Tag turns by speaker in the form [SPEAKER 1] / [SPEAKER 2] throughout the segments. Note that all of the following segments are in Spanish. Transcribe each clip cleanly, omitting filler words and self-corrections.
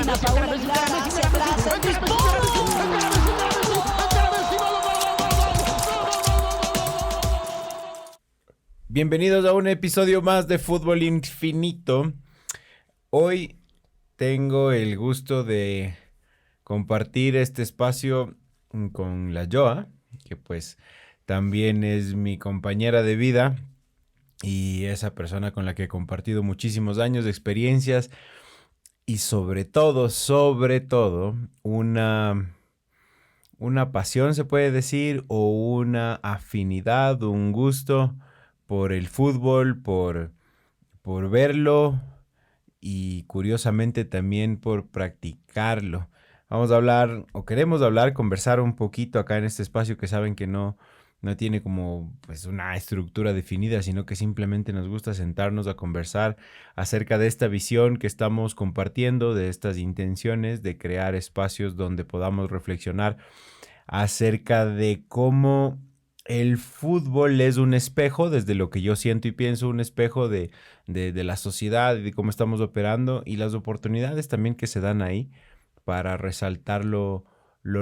[SPEAKER 1] Una Paola Aguilar hacia atrás, el disparo.
[SPEAKER 2] Bienvenidos a un episodio más de Fútbol Infinito. Hoy tengo el gusto de compartir este espacio con la Joa, que pues también es mi compañera de vida y esa persona con la que he compartido muchísimos años de experiencias y sobre todo, una pasión, se puede decir, o una afinidad, un gusto por el fútbol, por verlo y curiosamente también por practicarlo. Vamos a hablar, o queremos hablar, conversar un poquito acá en este espacio que saben que no tiene como pues una estructura definida, sino que simplemente nos gusta sentarnos a conversar acerca de esta visión que estamos compartiendo, de estas intenciones de crear espacios donde podamos reflexionar acerca de cómo el fútbol es un espejo, desde lo que yo siento y pienso, un espejo de la sociedad y de cómo estamos operando y las oportunidades también que se dan ahí para resaltar lo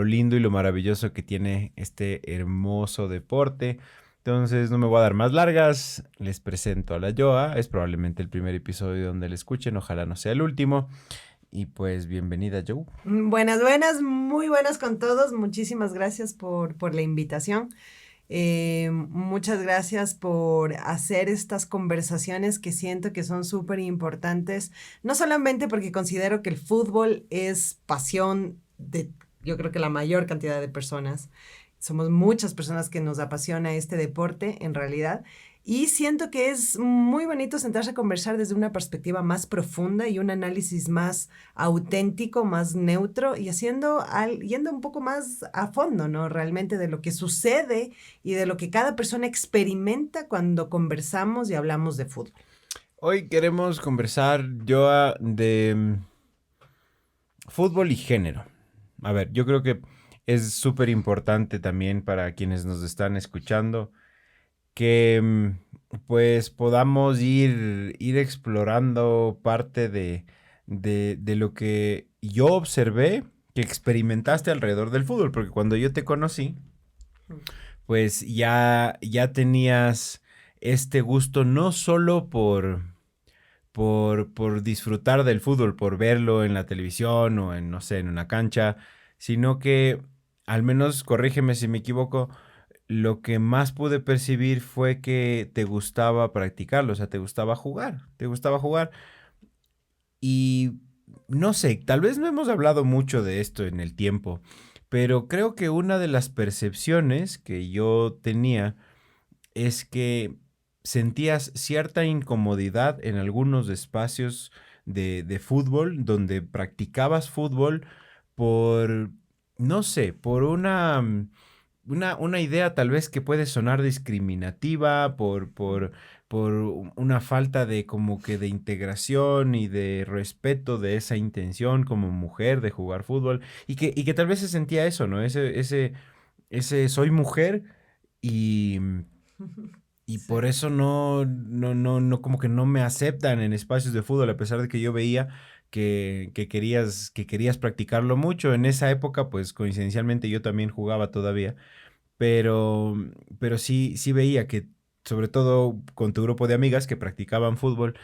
[SPEAKER 2] lindo y lo maravilloso que tiene este hermoso deporte. Entonces no me voy a dar más largas, les presento a la Joa, es probablemente el primer episodio donde la escuchen, ojalá no sea el último. Y pues bienvenida, Joe.
[SPEAKER 3] Buenas, muy buenas con todos. Muchísimas gracias por la invitación. Muchas gracias por hacer estas conversaciones que siento que son súper importantes, no solamente porque considero que el fútbol es pasión de, yo creo que la mayor cantidad de personas. Somos muchas personas que nos apasiona este deporte en realidad. Y siento que es muy bonito sentarse a conversar desde una perspectiva más profunda y un análisis más auténtico, más neutro y yendo un poco más a fondo, ¿no? Realmente de lo que sucede y de lo que cada persona experimenta cuando conversamos y hablamos de fútbol.
[SPEAKER 2] Hoy queremos conversar, Joa, de fútbol y género. A ver, yo creo que es súper importante también para quienes nos están escuchando que pues podamos ir explorando parte de lo que yo observé, que experimentaste alrededor del fútbol, porque cuando yo te conocí, pues ya tenías este gusto no solo por disfrutar del fútbol, por verlo en la televisión o en, no sé, en una cancha, sino que, al menos, corrígeme si me equivoco, lo que más pude percibir fue que te gustaba practicarlo, o sea, te gustaba jugar. Y no sé, tal vez no hemos hablado mucho de esto en el tiempo, pero creo que una de las percepciones que yo tenía es que sentías cierta incomodidad en algunos espacios de fútbol, donde practicabas fútbol por, no sé, por una idea tal vez que puede sonar discriminativa, por una falta de como que de integración y de respeto de esa intención como mujer de jugar fútbol, y que tal vez se sentía eso, ¿no? Ese soy mujer y y
[SPEAKER 3] Sí.
[SPEAKER 2] por eso no, como que no me aceptan en espacios de fútbol, a pesar de que yo veía que querías practicarlo mucho. En esa época, pues coincidencialmente yo también jugaba todavía, pero, pero sí veía que, sobre todo con tu grupo de amigas que practicaban fútbol,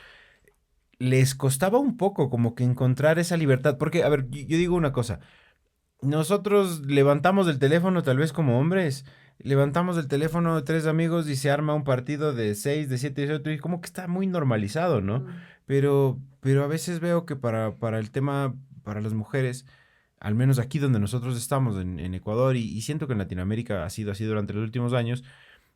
[SPEAKER 2] les costaba un poco como que encontrar esa libertad. Porque, a ver, yo digo una cosa, nosotros levantamos el teléfono, tal vez como hombres, levantamos el teléfono de tres amigos y se arma un partido de 6, de 7, de 8, y como que está muy normalizado, ¿no? Pero a veces veo que para el tema, para las mujeres, al menos aquí donde nosotros estamos, en Ecuador, y siento que en Latinoamérica ha sido así durante los últimos años,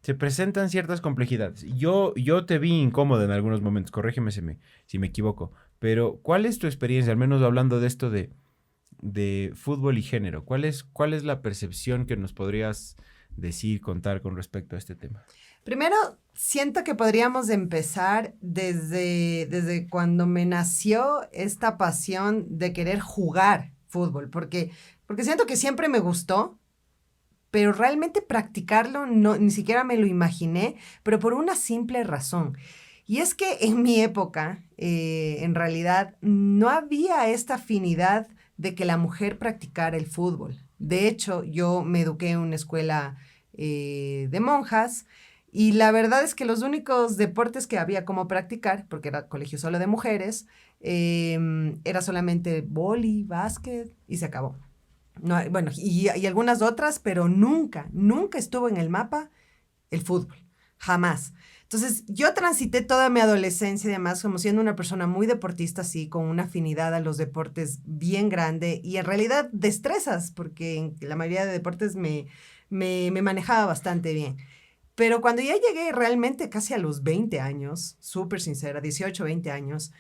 [SPEAKER 2] se presentan ciertas complejidades. Yo te vi incómodo en algunos momentos, corrígeme si me equivoco, pero ¿cuál es tu experiencia, al menos hablando de esto de fútbol y género? ¿Cuál es la percepción que nos podrías decir, contar con respecto a este tema?
[SPEAKER 3] Primero, siento que podríamos empezar desde cuando me nació esta pasión de querer jugar fútbol, porque siento que siempre me gustó, pero realmente practicarlo no, ni siquiera me lo imaginé, pero por una simple razón. Y es que en mi época, en realidad, no había esta afinidad de que la mujer practicara el fútbol. De hecho, yo me eduqué en una escuela de monjas y la verdad es que los únicos deportes que había como practicar, porque era colegio solo de mujeres, era solamente vóley, básquet y se acabó. No, bueno, y algunas otras, pero nunca, nunca estuvo en el mapa el fútbol, jamás. Entonces, yo transité toda mi adolescencia y demás como siendo una persona muy deportista, así, con una afinidad a los deportes bien grande y en realidad destrezas, porque en la mayoría de deportes me manejaba bastante bien. Pero cuando ya llegué realmente casi a los 20 años, súper sincera, 18, 20 años,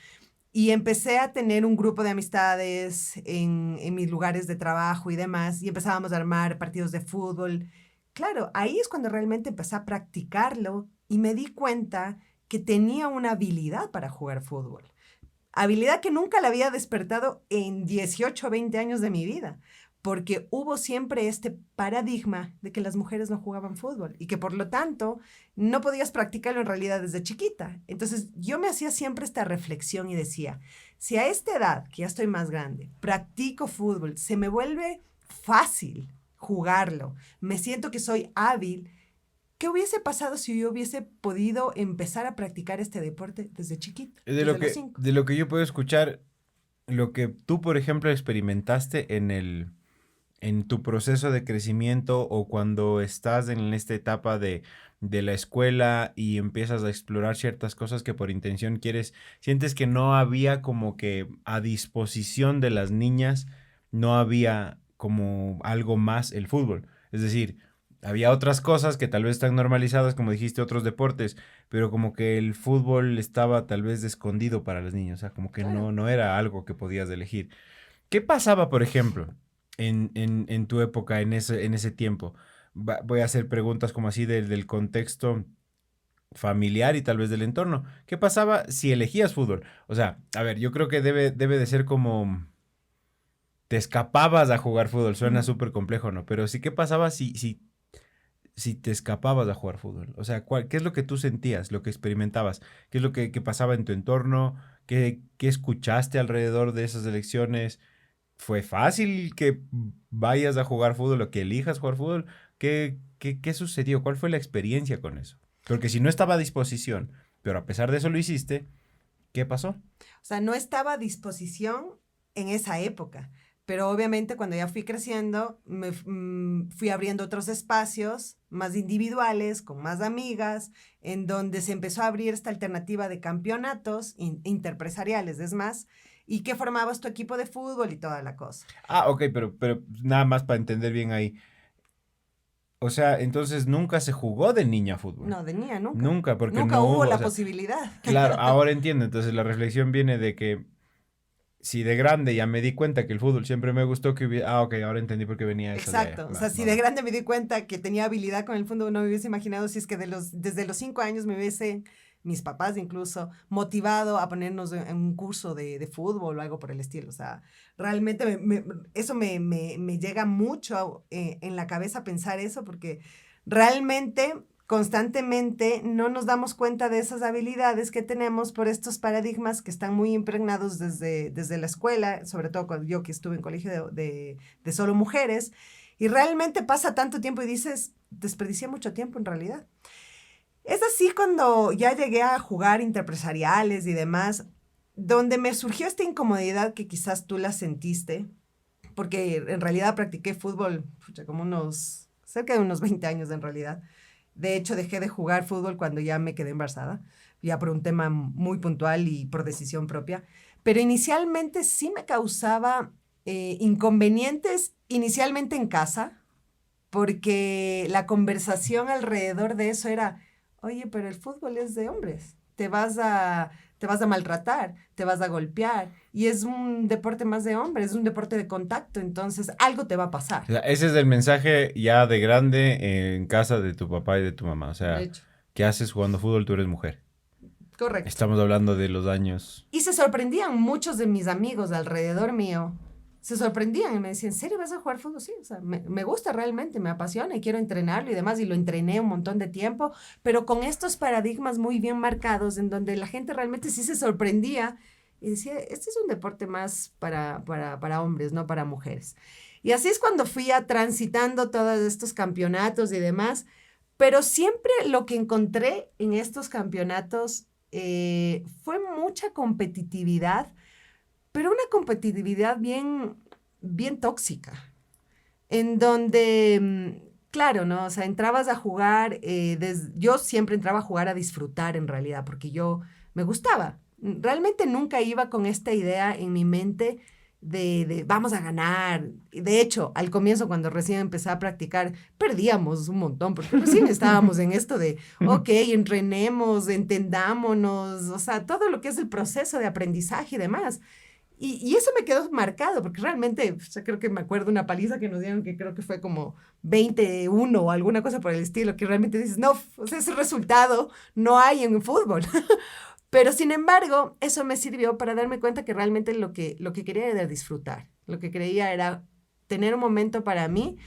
[SPEAKER 3] y empecé a tener un grupo de amistades en mis lugares de trabajo y demás, y empezábamos a armar partidos de fútbol. Claro, ahí es cuando realmente empecé a practicarlo y me di cuenta que tenía una habilidad para jugar fútbol. Habilidad que nunca la había despertado en 18 o 20 años de mi vida, porque hubo siempre este paradigma de que las mujeres no jugaban fútbol y que por lo tanto no podías practicarlo en realidad desde chiquita. Entonces yo me hacía siempre esta reflexión y decía, si a esta edad, que ya estoy más grande, practico fútbol, se me vuelve fácil jugarlo, me siento que soy hábil. ¿Qué hubiese pasado si yo hubiese podido empezar a practicar este deporte desde chiquita?
[SPEAKER 2] De lo que yo puedo escuchar, lo que tú, por ejemplo, experimentaste en tu proceso de crecimiento o cuando estás en esta etapa de la escuela y empiezas a explorar ciertas cosas que por intención quieres, sientes que no había como que a disposición de las niñas, no había como algo más el fútbol. Es decir, había otras cosas que tal vez están normalizadas, como dijiste, otros deportes, pero como que el fútbol estaba tal vez escondido para las niñas, o sea, como que
[SPEAKER 3] Claro.
[SPEAKER 2] no era algo que podías elegir. ¿Qué pasaba, por ejemplo, en tu época, en ese tiempo? Voy a hacer preguntas como así del contexto familiar y tal vez del entorno. ¿Qué pasaba si elegías fútbol? O sea, a ver, yo creo que debe de ser como te escapabas a jugar fútbol. Suena
[SPEAKER 3] Ujú.
[SPEAKER 2] súper complejo, ¿no? Pero sí, ¿qué pasaba si te escapabas a jugar fútbol? O sea, ¿qué es lo que tú sentías, lo que experimentabas? ¿Qué es lo que pasaba en tu entorno? ¿Qué escuchaste alrededor de esas elecciones? ¿Fue fácil que vayas a jugar fútbol o que elijas jugar fútbol? ¿Qué sucedió? ¿Cuál fue la experiencia con eso? Porque si no estaba a disposición, pero a pesar de eso lo hiciste, ¿qué pasó?
[SPEAKER 3] O sea, no estaba a disposición en esa época, pero obviamente cuando ya fui creciendo, fui abriendo otros espacios más individuales, con más amigas, en donde se empezó a abrir esta alternativa de campeonatos interpresariales, es más, y que formabas tu equipo de fútbol y toda la cosa.
[SPEAKER 2] Ah, ok, pero nada más para entender bien ahí. O sea, entonces nunca se jugó de niña fútbol.
[SPEAKER 3] No, de niña, nunca.
[SPEAKER 2] Nunca, porque
[SPEAKER 3] Nunca
[SPEAKER 2] no
[SPEAKER 3] hubo
[SPEAKER 2] hubo, o
[SPEAKER 3] la
[SPEAKER 2] sea,
[SPEAKER 3] posibilidad.
[SPEAKER 2] claro, ahora entiendo. Entonces la reflexión viene de que si de grande ya me di cuenta que el fútbol siempre me gustó, ok, ahora entendí por qué venía esa idea.
[SPEAKER 3] Exacto, o
[SPEAKER 2] Va,
[SPEAKER 3] sea, si
[SPEAKER 2] va,
[SPEAKER 3] de
[SPEAKER 2] va.
[SPEAKER 3] grande me di cuenta que tenía habilidad con el fútbol, no me hubiese imaginado si es que desde los 5 años me hubiesen, mis papás incluso, motivado a ponernos en un curso de fútbol o algo por el estilo. O sea, realmente eso me llega mucho en la cabeza pensar eso porque realmente constantemente no nos damos cuenta de esas habilidades que tenemos por estos paradigmas que están muy impregnados desde la escuela, sobre todo cuando yo que estuve en colegio de solo mujeres, y realmente pasa tanto tiempo y dices, desperdicié mucho tiempo en realidad. Es así cuando ya llegué a jugar interpresariales y demás, donde me surgió esta incomodidad que quizás tú la sentiste, porque en realidad practiqué fútbol pucha, como cerca de unos 20 años en realidad. De hecho, dejé de jugar fútbol cuando ya me quedé embarazada, ya por un tema muy puntual y por decisión propia. Pero inicialmente sí me causaba inconvenientes, inicialmente en casa, porque la conversación alrededor de eso era, oye, pero el fútbol es de hombres, te vas a maltratar, te vas a golpear, y es un deporte más de hombres, es un deporte de contacto, entonces algo te va a pasar.
[SPEAKER 2] O sea, ese es el mensaje ya de grande en casa de tu papá y de tu mamá. O
[SPEAKER 3] De
[SPEAKER 2] sea,
[SPEAKER 3] hecho,
[SPEAKER 2] ¿qué haces jugando fútbol? Tú eres mujer.
[SPEAKER 3] correcto.
[SPEAKER 2] Estamos hablando de los años.
[SPEAKER 3] Y se sorprendían muchos de mis amigos alrededor mío, se sorprendían y me decían, ¿en serio vas a jugar fútbol? Sí, o sea, me gusta realmente, me apasiona y quiero entrenarlo y demás, y lo entrené un montón de tiempo, pero con estos paradigmas muy bien marcados en donde la gente realmente sí se sorprendía y decía, este es un deporte más para hombres, no para mujeres. Y así es cuando fui a transitando todos estos campeonatos y demás, pero siempre lo que encontré en estos campeonatos fue mucha competitividad, pero una competitividad bien tóxica, en donde, claro, ¿no? O sea, entrabas a jugar, yo siempre entraba a jugar a disfrutar en realidad, porque yo me gustaba. Realmente nunca iba con esta idea en mi mente de vamos a ganar. De hecho, al comienzo, cuando recién empecé a practicar, perdíamos un montón, porque recién estábamos en esto de, ok, entrenemos, entendámonos, o sea, todo lo que es el proceso de aprendizaje y demás. Y eso me quedó marcado, porque realmente, o sea, creo que me acuerdo una paliza que nos dieron, que creo que fue como 21 o alguna cosa por el estilo, que realmente dices, no, o sea, ese resultado no hay en el fútbol. Pero sin embargo, eso me sirvió para darme cuenta que realmente lo que quería era disfrutar. Lo que quería era tener un momento para mí,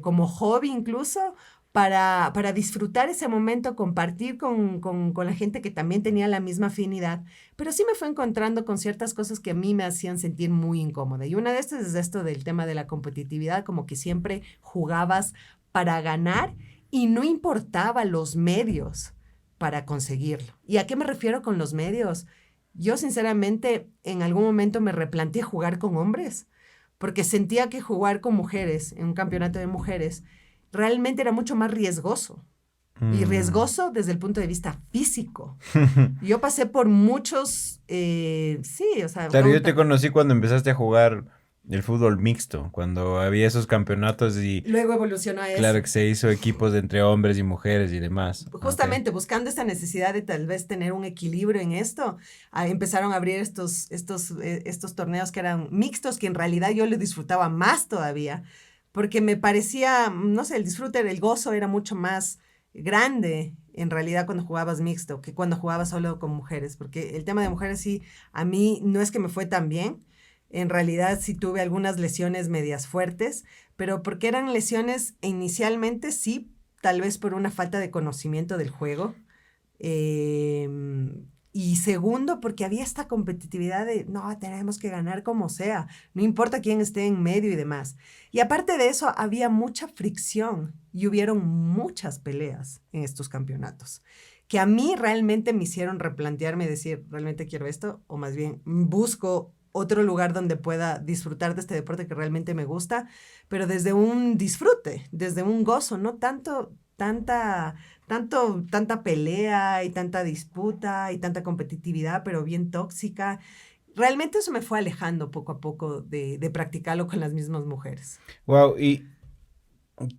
[SPEAKER 3] como hobby incluso, para disfrutar ese momento, compartir con la gente que también tenía la misma afinidad, pero sí me fue encontrando con ciertas cosas que a mí me hacían sentir muy incómoda. Y una de estas es esto del tema de la competitividad, como que siempre jugabas para ganar y no importaba los medios para conseguirlo. ¿Y a qué me refiero con los medios? Yo sinceramente en algún momento me replanteé jugar con hombres, porque sentía que jugar con mujeres en un campeonato de mujeres realmente era mucho más riesgoso. Y riesgoso desde el punto de vista físico. Yo pasé por muchos, sí, o sea...
[SPEAKER 2] Claro, yo te conocí cuando empezaste a jugar el fútbol mixto, cuando había esos campeonatos y...
[SPEAKER 3] Luego evolucionó a eso.
[SPEAKER 2] Claro que se hizo equipos de entre hombres y mujeres y demás.
[SPEAKER 3] Justamente buscando esta necesidad de tal vez tener un equilibrio en esto, empezaron a abrir estos torneos que eran mixtos, que en realidad yo les disfrutaba más todavía, porque me parecía, no sé, el disfrute, el gozo era mucho más grande en realidad cuando jugabas mixto que cuando jugabas solo con mujeres, porque el tema de mujeres sí, a mí no es que me fue tan bien, en realidad sí tuve algunas lesiones medias fuertes, pero porque eran lesiones inicialmente sí, tal vez por una falta de conocimiento del juego, eh, y segundo, porque había esta competitividad de, no, tenemos que ganar como sea, no importa quién esté en medio y demás. Y aparte de eso, había mucha fricción y hubieron muchas peleas en estos campeonatos, que a mí realmente me hicieron replantearme, decir, ¿realmente quiero esto? O más bien, busco otro lugar donde pueda disfrutar de este deporte que realmente me gusta, pero desde un disfrute, desde un gozo, no tanta pelea y tanta disputa y tanta competitividad, pero bien tóxica. Realmente eso me fue alejando poco a poco de practicarlo con las mismas mujeres.
[SPEAKER 2] Wow, y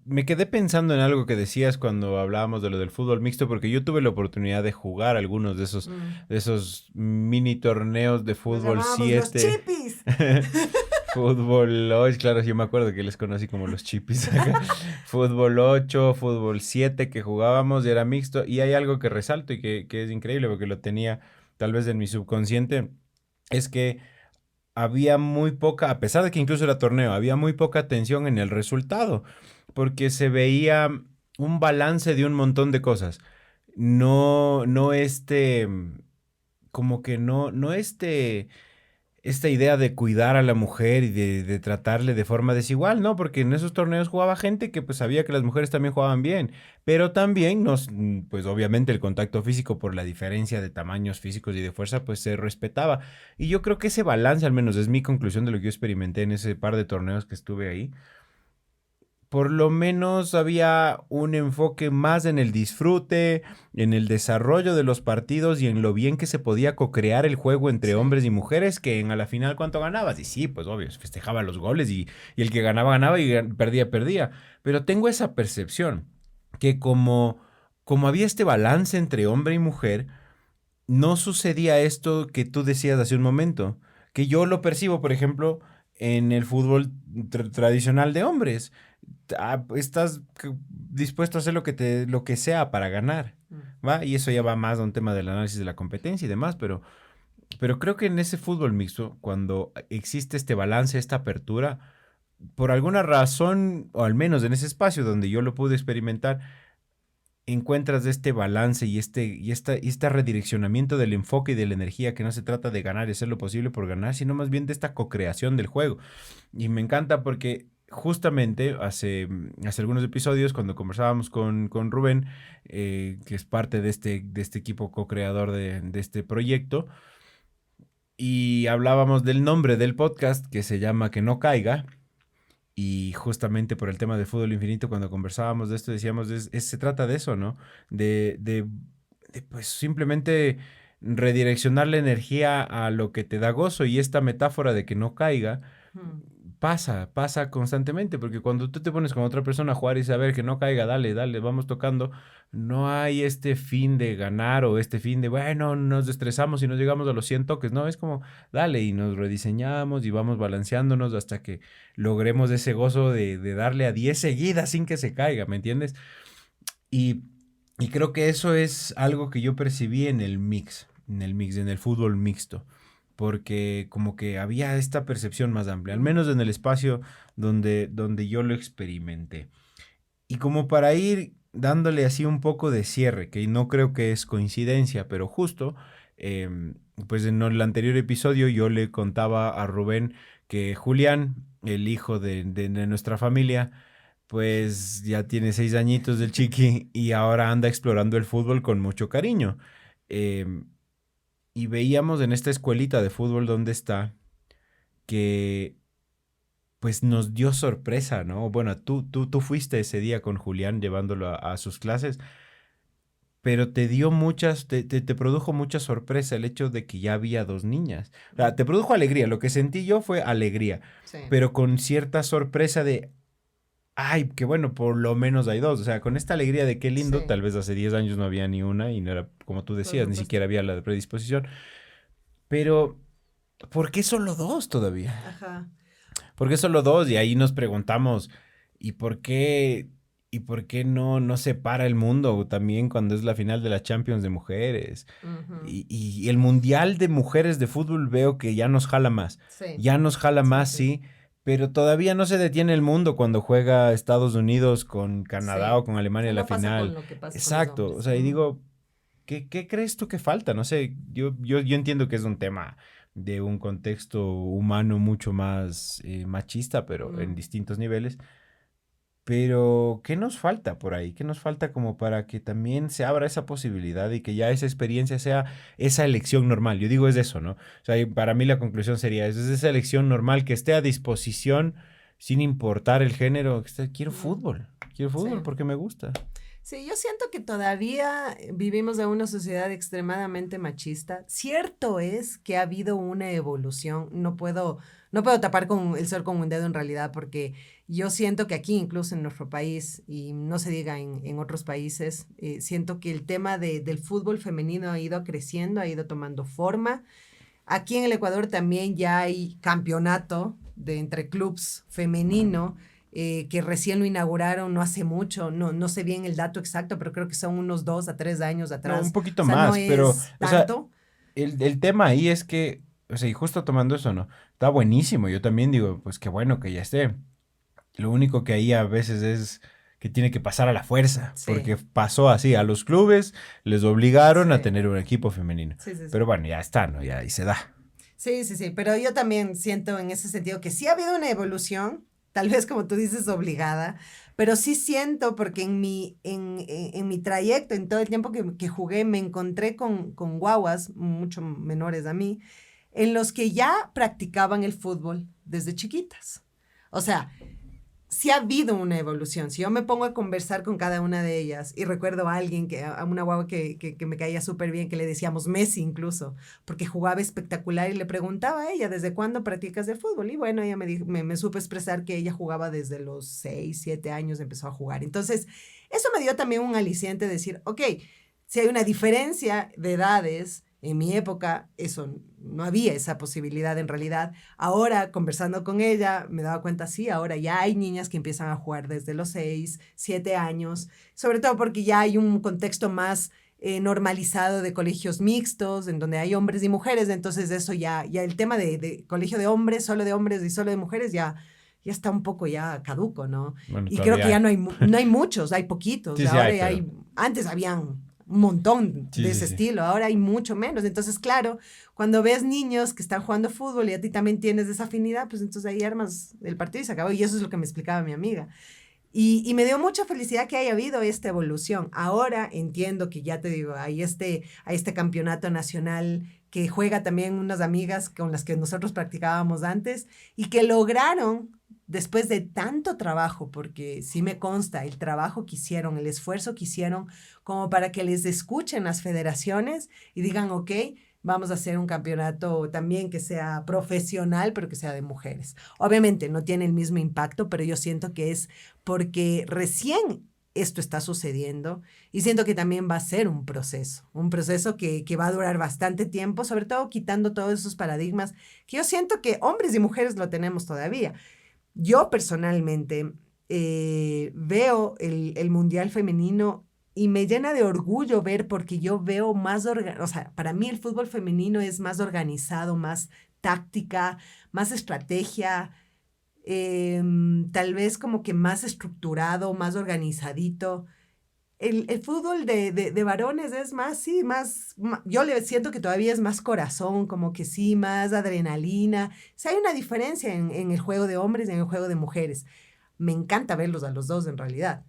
[SPEAKER 2] me quedé pensando en algo que decías cuando hablábamos de lo del fútbol mixto, porque yo tuve la oportunidad de jugar algunos de esos mini torneos de fútbol 7.
[SPEAKER 3] ¡Los chipis!
[SPEAKER 2] Fútbol 8, claro, yo me acuerdo que les conocí como los chipis acá. Fútbol 8, fútbol 7 que jugábamos, y era mixto. Y hay algo que resalto y que es increíble porque lo tenía tal vez en mi subconsciente, es que había muy poca, a pesar de que incluso era torneo, había muy poca atención en el resultado, porque se veía un balance de un montón de cosas. No como que no esta idea de cuidar a la mujer y de tratarle de forma desigual, ¿no? Porque en esos torneos jugaba gente que pues sabía que las mujeres también jugaban bien, pero también pues obviamente el contacto físico por la diferencia de tamaños físicos y de fuerza pues se respetaba. Y yo creo que ese balance, al menos es mi conclusión de lo que yo experimenté en ese par de torneos que estuve ahí, por lo menos había un enfoque más en el disfrute, en el desarrollo de los partidos y en lo bien que se podía co-crear el juego entre hombres y mujeres, que en a la final cuánto ganabas. Y sí, pues obvio, se festejaban los goles y el que ganaba, ganaba y perdía, perdía. Pero tengo esa percepción que como había este balance entre hombre y mujer, no sucedía esto que tú decías hace un momento, que yo lo percibo, por ejemplo, en el fútbol tradicional de hombres. Estás dispuesto a hacer lo que sea para ganar, ¿va? Y eso ya va más a un tema del análisis de la competencia y demás, pero Pero creo que en ese fútbol mixto, cuando existe este balance, esta apertura, por alguna razón, o al menos en ese espacio donde yo lo pude experimentar, encuentras este balance y este redireccionamiento del enfoque y de la energía, que no se trata de ganar y hacer lo posible por ganar, sino más bien de esta co-creación del juego. Y me encanta porque justamente hace algunos episodios, cuando conversábamos con Rubén, que es parte de este equipo co-creador de este proyecto, y hablábamos del nombre del podcast, que se llama Que no caiga. Y justamente por el tema de Fútbol Infinito, cuando conversábamos de esto, decíamos, se trata de eso, ¿no? De, pues simplemente redireccionar la energía a lo que te da gozo, y esta metáfora de que no caiga
[SPEAKER 3] Mm.
[SPEAKER 2] pasa constantemente, porque cuando tú te pones con otra persona a jugar y saber que no caiga, dale, dale, vamos tocando, no hay este fin de ganar o este fin de, bueno, nos estresamos y nos llegamos a los 100 toques, no, es como, dale, y nos rediseñamos y vamos balanceándonos hasta que logremos ese gozo de darle a 10 seguidas sin que se caiga, ¿me entiendes? Y, y creo que eso es algo que yo percibí en el fútbol mixto, porque como que había esta percepción más amplia, al menos en el espacio donde yo lo experimenté. Y como para ir dándole así un poco de cierre, que no creo que es coincidencia, pero justo, pues en el anterior episodio yo le contaba a Rubén que Julián, el hijo de nuestra familia, pues ya tiene 6 añitos del chiqui y ahora anda explorando el fútbol con mucho cariño. Em, y veíamos en esta escuelita de fútbol donde está que pues nos dio sorpresa, ¿no? Bueno, tú fuiste ese día con Julián llevándolo a sus clases, pero te produjo mucha sorpresa el hecho de que ya había 2 niñas. O sea, te produjo alegría, lo que sentí yo fue alegría,
[SPEAKER 3] Sí.
[SPEAKER 2] pero con cierta sorpresa de, ay, qué bueno, por lo menos hay 2. O sea, con esta alegría de qué lindo,
[SPEAKER 3] Sí,
[SPEAKER 2] tal vez hace 10 años no había ni una y no era, como tú
[SPEAKER 3] por
[SPEAKER 2] decías, ni
[SPEAKER 3] supuesto.
[SPEAKER 2] siquiera había la predisposición. Pero, ¿por qué solo 2 todavía?
[SPEAKER 3] Ajá.
[SPEAKER 2] ¿Por qué solo 2? Y ahí nos preguntamos, ¿y por qué, y por qué no se para el mundo también cuando es la final de la Champions de mujeres?
[SPEAKER 3] Ujú.
[SPEAKER 2] Y el Mundial de Mujeres de fútbol veo que ya nos jala más.
[SPEAKER 3] Sí,
[SPEAKER 2] Ya nos jala
[SPEAKER 3] sí,
[SPEAKER 2] más,
[SPEAKER 3] sí.
[SPEAKER 2] sí, pero todavía no se detiene el mundo cuando juega Estados Unidos con Canadá o
[SPEAKER 3] Sí.
[SPEAKER 2] con
[SPEAKER 3] O
[SPEAKER 2] Alemania
[SPEAKER 3] sea,
[SPEAKER 2] en la
[SPEAKER 3] no pasa con
[SPEAKER 2] final.
[SPEAKER 3] lo que pasa con los
[SPEAKER 2] Exacto. O
[SPEAKER 3] hombres.
[SPEAKER 2] sea, y
[SPEAKER 3] Ujú.
[SPEAKER 2] digo, ¿qué crees tú que falta? No sé, yo entiendo que es un tema de un contexto humano mucho más machista, pero en
[SPEAKER 3] Mm.
[SPEAKER 2] distintos niveles. Pero, ¿qué nos falta por ahí? ¿Qué nos falta como para que también se abra esa posibilidad y que ya esa experiencia sea esa elección normal? Yo digo, es eso, ¿no? O sea, y para mí la conclusión sería, es esa elección normal que esté a disposición sin importar el género.
[SPEAKER 3] Mm.
[SPEAKER 2] Quiero
[SPEAKER 3] Sí.
[SPEAKER 2] fútbol porque me gusta.
[SPEAKER 3] Sí, yo siento que todavía vivimos en una sociedad extremadamente machista. Cierto es que ha habido una evolución. No puedo tapar con el sol con un dedo en realidad, porque yo siento que aquí, incluso en nuestro país, y no se diga en otros países, siento que el tema del fútbol femenino ha ido creciendo, ha ido tomando forma. Aquí en el Ecuador también ya hay campeonato de entre clubs femenino, que recién lo inauguraron no hace mucho, no sé bien el dato exacto, pero creo que son unos 2 a 3 años
[SPEAKER 2] No, un
[SPEAKER 3] atrás. O
[SPEAKER 2] poquito
[SPEAKER 3] sea, no
[SPEAKER 2] más, pero,
[SPEAKER 3] es
[SPEAKER 2] o sea,
[SPEAKER 3] tanto.
[SPEAKER 2] el tema ahí es que, o sea, y justo tomando eso, ¿no? Está buenísimo. Yo también digo, pues qué bueno que ya esté. Lo único que ahí a veces es que tiene que pasar a la fuerza,
[SPEAKER 3] Sí,
[SPEAKER 2] porque pasó así, a los clubes les obligaron a
[SPEAKER 3] sí,
[SPEAKER 2] tener un equipo femenino.
[SPEAKER 3] sí, sí,
[SPEAKER 2] Pero
[SPEAKER 3] sí.
[SPEAKER 2] bueno, ya está, ¿no? Ya ahí se da.
[SPEAKER 3] Sí, sí, sí, pero yo también siento en ese sentido que sí ha habido una evolución, tal vez como tú dices, obligada, pero sí siento porque en mi trayecto, en todo el tiempo que jugué, me encontré con guaguas mucho menores a mí, en los que ya practicaban el fútbol desde chiquitas. O sea, sí ha habido una evolución. Si yo me pongo a conversar con cada una de ellas y recuerdo a alguien, a una guagua que me caía súper bien, que le decíamos Messi incluso, porque jugaba espectacular y le preguntaba a ella, ¿desde cuándo practicas el fútbol? Y bueno, ella me supo expresar que ella jugaba desde los 6 7 años, empezó a jugar. Entonces, eso me dio también un aliciente de decir, ok, si hay una diferencia de edades, en mi época eso no había esa posibilidad en realidad. Ahora, conversando con ella, me daba cuenta, sí, ahora ya hay niñas que empiezan a jugar desde los 6 7 años, sobre todo porque ya hay un contexto más normalizado de colegios mixtos, en donde hay hombres y mujeres, entonces eso ya el tema de colegio de hombres y solo de mujeres ya está un poco ya caduco, ¿no?
[SPEAKER 2] Bueno,
[SPEAKER 3] Y creo
[SPEAKER 2] todavía
[SPEAKER 3] que ya
[SPEAKER 2] hay.
[SPEAKER 3] no hay muchos, hay poquitos.
[SPEAKER 2] Sí, sí
[SPEAKER 3] Ahora
[SPEAKER 2] hay, pero...
[SPEAKER 3] antes habían un montón
[SPEAKER 2] Sí,
[SPEAKER 3] de
[SPEAKER 2] sí,
[SPEAKER 3] ese
[SPEAKER 2] sí.
[SPEAKER 3] estilo, ahora hay mucho menos. Entonces, claro, cuando ves niños que están jugando fútbol y a ti también tienes esa afinidad, pues entonces ahí armas el partido y se acabó. Y eso es lo que me explicaba mi amiga. Y me dio mucha felicidad que haya habido esta evolución. Ahora entiendo que ya te digo, hay este campeonato nacional que juega también unas amigas con las que nosotros practicábamos antes y que lograron, después de tanto trabajo, porque sí me consta el trabajo que hicieron, el esfuerzo que hicieron, como para que les escuchen las federaciones y digan, ok, vamos a hacer un campeonato también que sea profesional, pero que sea de mujeres. Obviamente no tiene el mismo impacto, pero yo siento que es porque recién esto está sucediendo y siento que también va a ser un proceso que va a durar bastante tiempo, sobre todo quitando todos esos paradigmas que yo siento que hombres y mujeres lo tenemos todavía. Yo personalmente veo el Mundial Femenino y me llena de orgullo ver porque yo veo o sea, para mí el fútbol femenino es más organizado, más táctica, más estrategia, tal vez como que más estructurado, más organizadito. El fútbol de varones es más, sí, yo le siento que todavía es más corazón, como que sí, más adrenalina. O sea, hay una diferencia en el juego de hombres y en el juego de mujeres. Me encanta verlos a los dos en realidad.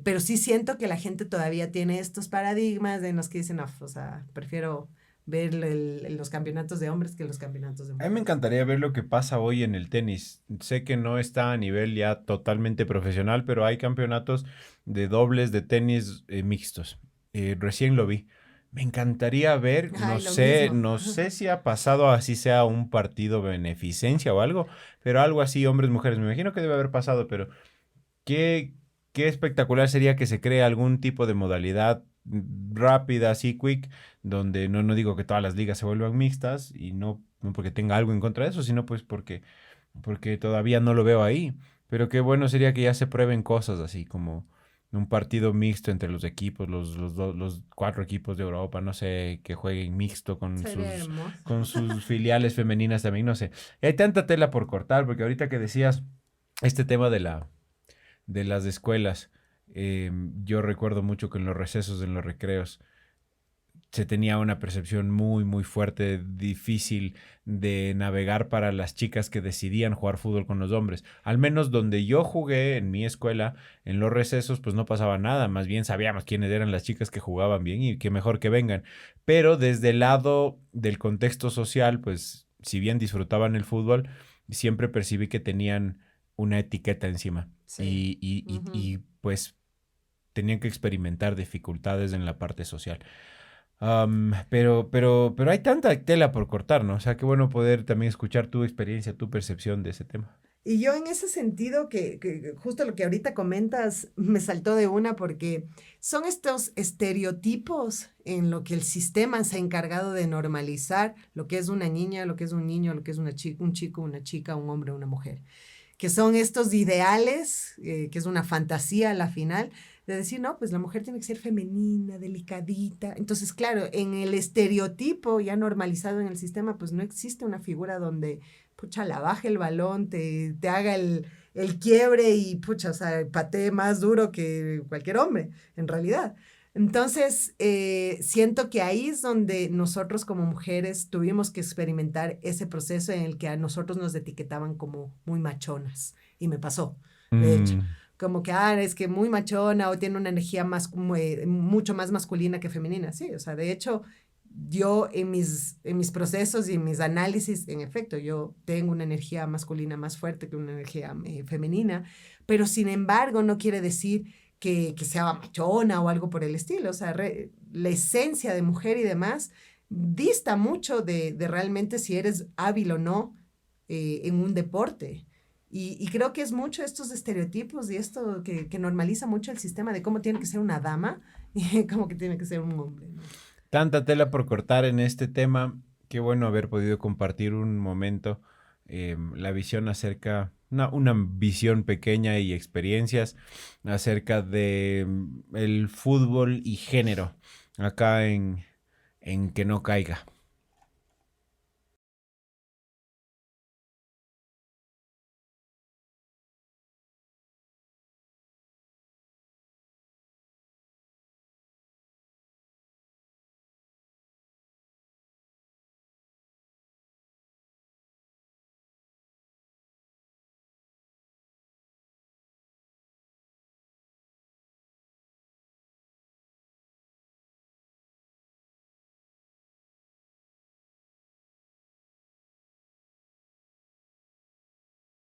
[SPEAKER 3] Pero sí siento que la gente todavía tiene estos paradigmas en los que dicen, "No, o sea, prefiero ver los campeonatos de hombres que los campeonatos de
[SPEAKER 2] A mí me
[SPEAKER 3] mujeres".
[SPEAKER 2] encantaría ver lo que pasa hoy en el tenis. Sé que no está a nivel ya totalmente profesional, pero hay campeonatos de dobles de tenis mixtos. Recién lo vi. Me encantaría ver, no
[SPEAKER 3] Ay, lo
[SPEAKER 2] sé,
[SPEAKER 3] mismo.
[SPEAKER 2] no sé si ha pasado así sea un partido beneficencia o algo, pero algo así, hombres, mujeres. Me imagino que debe haber pasado, pero qué, qué espectacular sería que se cree algún tipo de modalidad rápida, así quick, donde no digo que todas las ligas se vuelvan mixtas y no porque tenga algo en contra de eso, sino pues porque todavía no lo veo ahí. Pero qué bueno sería que ya se prueben cosas así como un partido mixto entre los equipos, los cuatro equipos de Europa, no sé, que jueguen mixto
[SPEAKER 3] Sería hermoso.
[SPEAKER 2] con sus filiales femeninas también, no sé. Y hay tanta tela por cortar, porque ahorita que decías este tema de las escuelas. Yo recuerdo mucho que en los recesos, en los recreos, se tenía una percepción muy, muy fuerte, difícil de navegar para las chicas que decidían jugar fútbol con los hombres. Al menos donde yo jugué en mi escuela, en los recesos, pues no pasaba nada. Más bien sabíamos quiénes eran las chicas que jugaban bien y que mejor que vengan. Pero desde el lado del contexto social, pues si bien disfrutaban el fútbol, siempre percibí que tenían una etiqueta encima.
[SPEAKER 3] Sí.
[SPEAKER 2] Pues tenían que experimentar dificultades en la parte social. Pero hay tanta tela por cortar, ¿no? O sea, qué bueno poder también escuchar tu experiencia, tu percepción de ese tema.
[SPEAKER 3] Y yo en ese sentido, que justo lo que ahorita comentas, me saltó de una porque son estos estereotipos en lo que el sistema se ha encargado de normalizar lo que es una niña, lo que es un niño, lo que es un chico, una chica, un hombre, una mujer, que son estos ideales, que es una fantasía a la final, de decir, no, pues la mujer tiene que ser femenina, delicadita. Entonces, claro, en el estereotipo ya normalizado en el sistema, pues no existe una figura donde, pucha, la baje el balón, te haga el quiebre y, pucha, o sea, patee más duro que cualquier hombre, en realidad. Entonces, siento que ahí es donde nosotros como mujeres tuvimos que experimentar ese proceso en el que a nosotros nos etiquetaban como muy machonas. Y me pasó, de hecho.
[SPEAKER 2] Mm,
[SPEAKER 3] Como que, es que muy machona o tiene una energía mucho más masculina que femenina. Sí, o sea, de hecho, yo en mis procesos y en mis análisis, en efecto, yo tengo una energía masculina más fuerte que una energía femenina, pero sin embargo no quiere decir que sea machona o algo por el estilo. O sea, la esencia de mujer y demás dista mucho de realmente si eres hábil o no en un deporte. Y creo que es mucho estos estereotipos y esto que normaliza mucho el sistema de cómo tiene que ser una dama y cómo que tiene que ser un hombre, ¿no?
[SPEAKER 2] Tanta tela por cortar en este tema. Qué bueno haber podido compartir un momento, la visión acerca, una visión pequeña y experiencias acerca de el fútbol y género. acá en Que no caiga.